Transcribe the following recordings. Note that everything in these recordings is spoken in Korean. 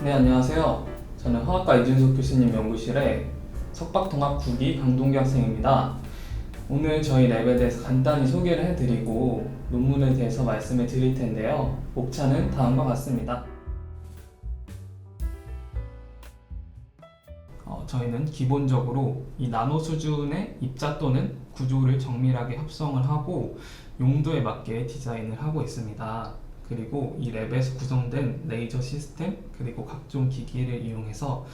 네, 안녕하세요. 저는 화학과 이준석 교수님 연구실의 석박통합 9기 강동규 학생입니다. 오늘 저희 랩에 대해서 간단히 소개를 해드리고 논문에 대해서 말씀을 드릴 텐데요. 목차는 다음과 같습니다. 저희는 기본적으로 이 나노 수준의 입자 또는 구조를 정밀하게 합성을 하고 용도에 맞게 디자인을 하고 있습니다. 그리고 이 랩에서 구성된 레이저 시스템 그리고 각종 기기를 이용해서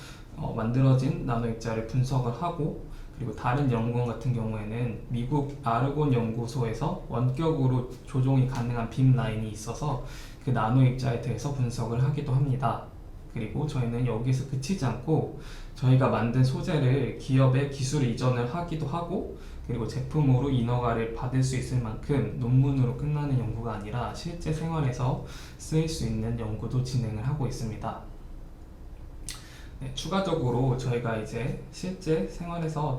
만들어진 나노 입자를 분석을 하고, 그리고 다른 연구원 같은 경우에는 미국 아르곤 연구소에서 원격으로 조종이 가능한 빔 라인이 있어서 그 나노 입자에 대해서 분석을 하기도 합니다. 그리고 저희는 여기서 그치지 않고 저희가 만든 소재를 기업에 기술 이전을 하기도 하고, 그리고 제품으로 인허가를 받을 수 있을 만큼 논문으로 끝나는 연구가 아니라 실제 생활에서 쓰일 수 있는 연구도 진행을 하고 있습니다. 네, 추가적으로 저희가 이제 실제 생활에서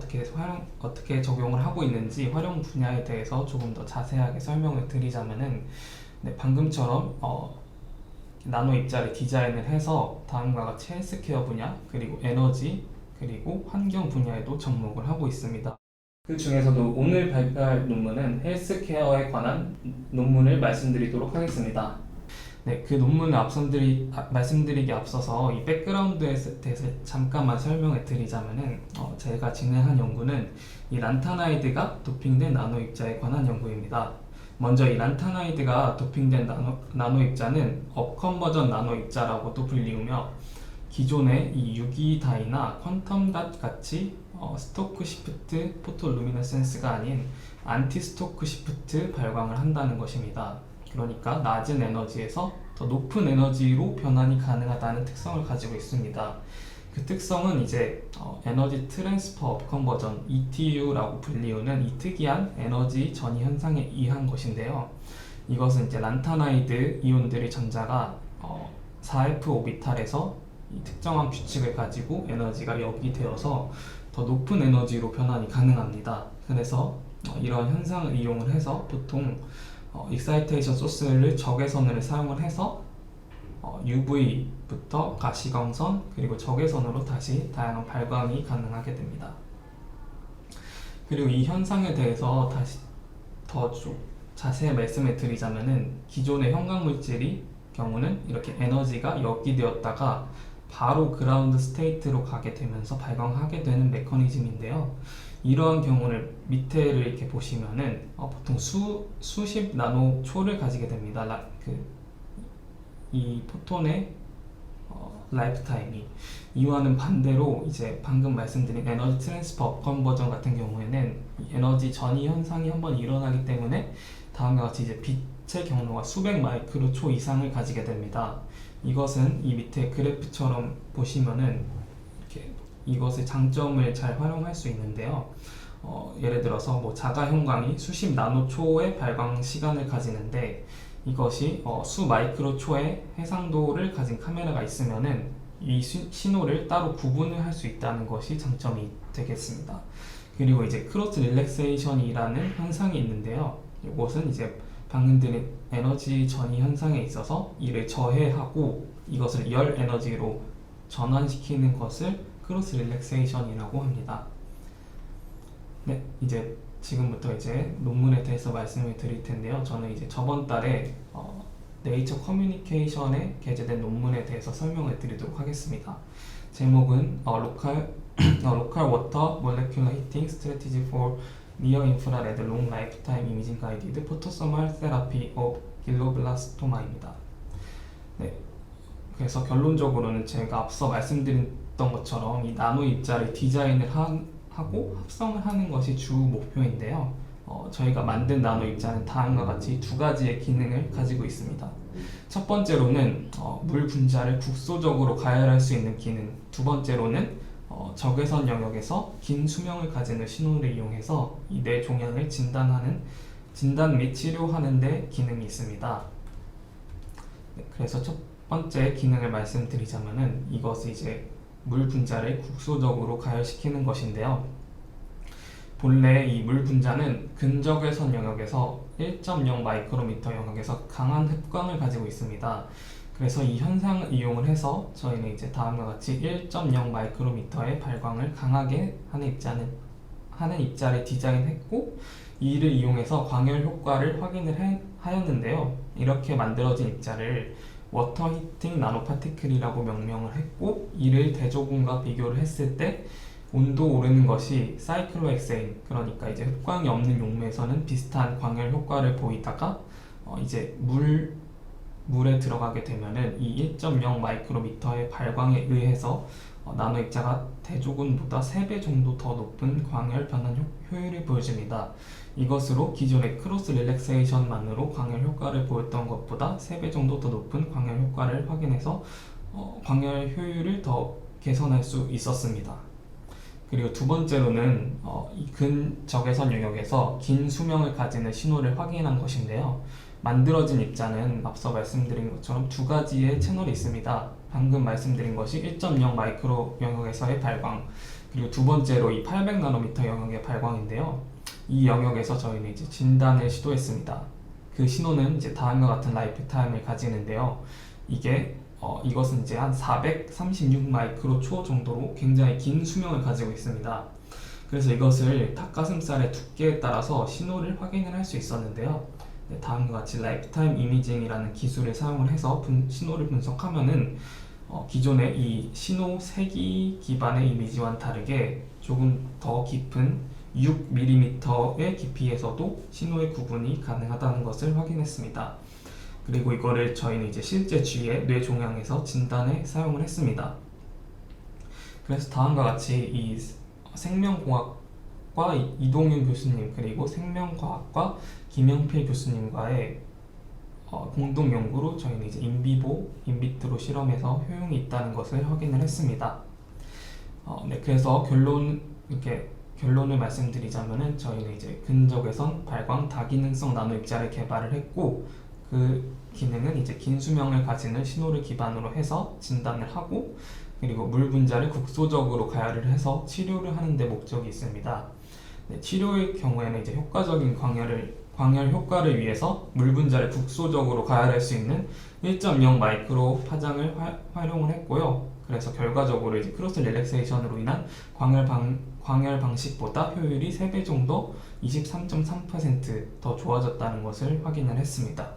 어떻게 적용을 하고 있는지 활용 분야에 대해서 조금 더 자세하게 설명을 드리자면은, 네, 방금처럼 나노 입자를 디자인을 해서 다음과 같이 헬스케어 분야, 그리고 에너지, 그리고 환경 분야에도 접목을 하고 있습니다. 그 중에서도 오늘 발표할 논문은 헬스케어에 관한 논문을 말씀드리도록 하겠습니다. 네, 그 논문을 말씀드리기 앞서서 이 백그라운드에 대해서 잠깐만 설명을 드리자면은, 제가 진행한 연구는 이 란타나이드가 도핑된 나노 입자에 관한 연구입니다. 먼저 이 란타나이드가 도핑된 나노 입자는 업컨버전 나노 입자라고도 불리우며, 기존의 이 유기다이나 퀀텀닷 같이 스토크 시프트 포토루미네센스가 아닌 안티 스토크 시프트 발광을 한다는 것입니다. 그러니까 낮은 에너지에서 더 높은 에너지로 변환이 가능하다는 특성을 가지고 있습니다. 그 특성은 이제 에너지 트랜스퍼 업 컨버전 ETU라고 불리우는 이 특이한 에너지 전이 현상에 의한 것인데요. 이것은 이제 란타나이드 이온들의 전자가 4f 오비탈에서 이 특정한 규칙을 가지고 에너지가 역이되어서 더 높은 에너지로 변환이 가능합니다. 그래서 이러한 현상을 이용을 해서 보통 익사이테이션 소스를 적외선을 사용을 해서 UV부터 가시광선 그리고 적외선으로 다시 다양한 발광이 가능하게 됩니다. 그리고 이 현상에 대해서 다시 더 좀 자세히 말씀을 드리자면은, 기존의 형광물질이 경우는 이렇게 에너지가 역이되었다가 바로 그라운드 스테이트로 가게 되면서 발광하게 되는 메커니즘인데요. 이러한 경우를 밑에를 이렇게 보시면은 보통 수십 나노초를 가지게 됩니다. 이 포톤의 라이프 타임이. 이와는 반대로 이제 방금 말씀드린 에너지 트랜스퍼 업 컨버전 같은 경우에는 이 에너지 전이 현상이 한번 일어나기 때문에 다음과 같이 이제 빛의 경로가 수백 마이크로초 이상을 가지게 됩니다. 이것은 이 밑에 그래프처럼 보시면은 이렇게 이것의 장점을 잘 활용할 수 있는데요. 예를 들어서 뭐 자가 형광이 수십 나노초의 발광 시간을 가지는데, 이것이 수 마이크로초의 해상도를 가진 카메라가 있으면은 이 신호를 따로 구분을 할 수 있다는 것이 장점이 되겠습니다. 그리고 이제 크로스 릴렉세이션이라는 현상이 있는데요. 이것은 이제 방금 드린 에너지 전이 현상에 있어서 이를 저해하고 이것을 열 에너지로 전환시키는 것을 크로스 릴렉세이션이라고 합니다. 네, 이제 지금부터 이제 논문에 대해서 말씀을 드릴 텐데요. 저는 이제 저번 달에 네이처 커뮤니케이션에 게재된 논문에 대해서 설명을 드리도록 하겠습니다. 제목은 Local Water Molecular Heating Strategy for Near Infrared Long Lifetime Imaging Guided Photothermal Therapy of Glioblastoma입니다. 네, 그래서 결론적으로는 제가 앞서 말씀드렸던 것처럼 이 나노 입자를 디자인을 하고 합성을 하는 것이 주 목표인데요. 저희가 만든 나노 입자는 다음과 같이 두 가지의 기능을 가지고 있습니다. 첫 번째로는 물 분자를 국소적으로 가열할 수 있는 기능, 두 번째로는 적외선 영역에서 긴 수명을 가지는 신호를 이용해서 이 뇌 종양을 진단 및 치료하는 데 기능이 있습니다. 네, 그래서 첫 번째 기능을 말씀드리자면은, 이것이 이제 물 분자를 국소적으로 가열시키는 것인데요. 본래 이 물 분자는 근적외선 영역에서 1.0 마이크로미터 영역에서 강한 흡광을 가지고 있습니다. 그래서 이 현상을 이용을 해서 저희는 이제 다음과 같이 1.0 마이크로미터의 발광을 강하게 하는 입자를 디자인했고, 이를 이용해서 광열 효과를 확인을 하였는데요. 이렇게 만들어진 입자를 워터 히팅 나노파티클이라고 명명을 했고, 이를 대조군과 비교를 했을 때 온도 오르는 것이 사이클로헥세인, 그러니까 이제 흡광이 없는 용매에서는 비슷한 광열 효과를 보이다가 이제 물에 들어가게 되면은 이 1.0 마이크로미터의 발광에 의해서 나노 입자가 대조군보다 3배 정도 더 높은 광열 변환 효율을 보여줍니다. 이것으로 기존의 크로스 릴렉세이션만으로 광열 효과를 보였던 것보다 3배 정도 더 높은 광열 효과를 확인해서 광열 효율을 더 개선할 수 있었습니다. 그리고 두 번째로는 이 근적외선 영역에서 긴 수명을 가지는 신호를 확인한 것인데요. 만들어진 입자는 앞서 말씀드린 것처럼 두 가지의 채널이 있습니다. 방금 말씀드린 것이 1.0 마이크로 영역에서의 발광, 그리고 두 번째로 이 800나노미터 영역의 발광인데요. 이 영역에서 저희는 이제 진단을 시도했습니다. 그 신호는 이제 다음과 같은 라이프 타임을 가지는데요. 이것은 이제 한 436 마이크로 초 정도로 굉장히 긴 수명을 가지고 있습니다. 그래서 이것을 닭가슴살의 두께에 따라서 신호를 확인을 할 수 있었는데요. 다음과 같이 라이프타임 이미징이라는 기술을 사용을 해서 신호를 분석하면은 기존의 이 신호 세기 기반의 이미지와는 다르게 조금 더 깊은 6mm의 깊이에서도 신호의 구분이 가능하다는 것을 확인했습니다. 그리고 이거를 저희는 이제 실제 쥐의 뇌 종양에서 진단에 사용을 했습니다. 그래서 다음과 같이 이 생명공학과 이동윤 교수님, 그리고 생명과학과 김영필 교수님과의 공동 연구로 저희는 이제 인비보, 인비트로 실험에서 효용이 있다는 것을 확인을 했습니다. 그래서 결론을 말씀드리자면은 저희는 이제 근적외선 발광 다기능성 나노 입자를 개발을 했고, 그 기능은 이제 긴 수명을 가지는 신호를 기반으로 해서 진단을 하고, 그리고 물 분자를 국소적으로 가열을 해서 치료를 하는 데 목적이 있습니다. 치료의 경우에는 이제 효과적인 광열 효과를 위해서 물 분자를 국소적으로 가열할 수 있는 1.0 마이크로 파장을 활용을 했고요. 그래서 결과적으로 이제 크로스 릴렉세이션으로 인한 광열 방식보다 효율이 3배 정도 23.3% 더 좋아졌다는 것을 확인을 했습니다.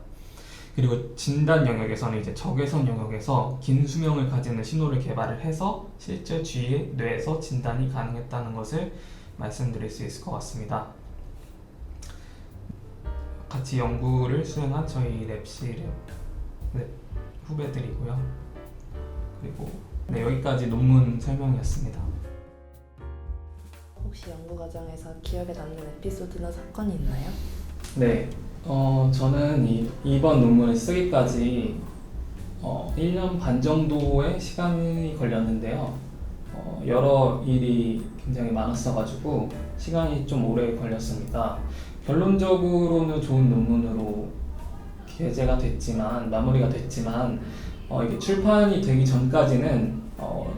그리고 진단 영역에서는 이제 적외선 영역에서 긴 수명을 가지는 신호를 개발을 해서 실제 쥐의 뇌에서 진단이 가능했다는 것을 말씀드릴 수 있을 것 같습니다. 같이 연구를 수행한 저희 랩실 후배들이고요. 그리고 여기까지 논문 설명이었습니다. 혹시 연구 과정에서 기억에 남는 에피소드나 사건이 있나요? 네, 저는 이번 논문을 쓰기까지 1년 반 정도의 시간이 걸렸는데요. 여러 일이 굉장히 많았어가지고 시간이 좀 오래 걸렸습니다. 결론적으로는 좋은 논문으로 게재가 됐지만, 마무리가 됐지만, 이게 출판이 되기 전까지는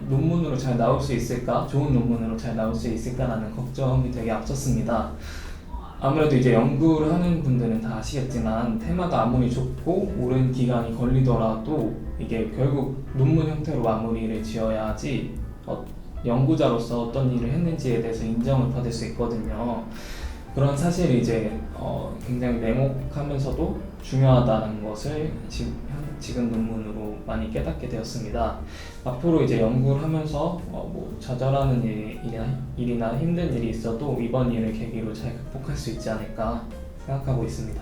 논문으로 잘 나올 수 있을까, 좋은 논문으로 잘 나올 수 있을까라는 걱정이 되게 앞섰습니다. 아무래도 이제 연구를 하는 분들은 다 아시겠지만, 테마가 아무리 좁고 오랜 기간이 걸리더라도 이게 결국 논문 형태로 마무리를 지어야지 연구자로서 어떤 일을 했는지에 대해서 인정을 받을 수 있거든요. 그런 사실이 이제 굉장히 냉혹하면서도 중요하다는 것을 지금 논문으로 많이 깨닫게 되었습니다. 앞으로 이제 연구를 하면서 좌절하는 일이나 힘든 일이 있어도 이번 일을 계기로 잘 극복할 수 있지 않을까 생각하고 있습니다.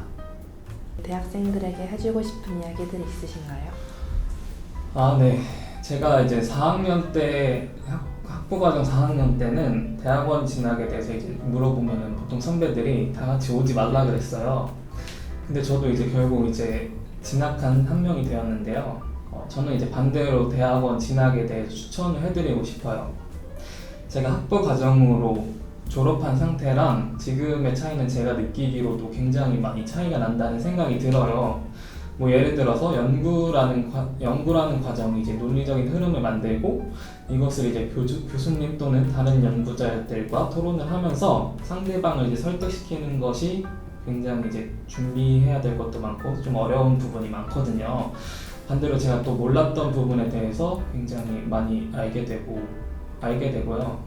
대학생들에게 해주고 싶은 이야기들이 있으신가요? 네. 제가 이제 4학년 때 학부과정 4학년 때는 대학원 진학에 대해서 이제 물어보면은 보통 선배들이 다 같이 오지 말라 그랬어요. 근데 저도 이제 결국 이제 진학한 한 명이 되었는데요. 저는 이제 반대로 대학원 진학에 대해 추천을 해드리고 싶어요. 제가 학부과정으로 졸업한 상태랑 지금의 차이는 제가 느끼기로도 굉장히 많이 차이가 난다는 생각이 들어요. 예를 들어서 연구라는 과정이 이제 논리적인 흐름을 만들고, 이것을 이제 교수님 또는 다른 연구자들과 토론을 하면서 상대방을 이제 설득시키는 것이 굉장히 이제 준비해야 될 것도 많고 좀 어려운 부분이 많거든요. 반대로 제가 또 몰랐던 부분에 대해서 굉장히 많이 알게 되고요.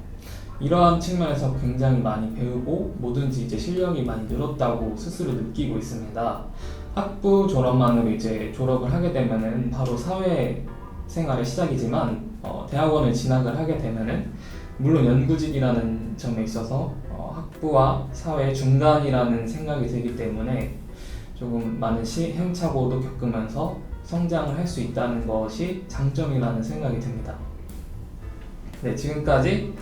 이러한 측면에서 굉장히 많이 배우고 뭐든지 이제 실력이 많이 늘었다고 스스로 느끼고 있습니다. 학부 졸업만으로 이제 졸업을 하게 되면은 바로 사회 생활의 시작이지만 대학원을 진학을 하게 되면은 물론 연구직이라는 점에 있어서 학부와 사회 중간이라는 생각이 들기 때문에 조금 많은 시행착오도 겪으면서 성장을 할 수 있다는 것이 장점이라는 생각이 듭니다. 네, 지금까지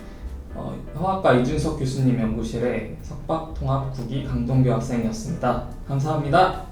화학과 이준석 교수님 연구실의 석박통합 9기 강동규 학생이었습니다. 감사합니다.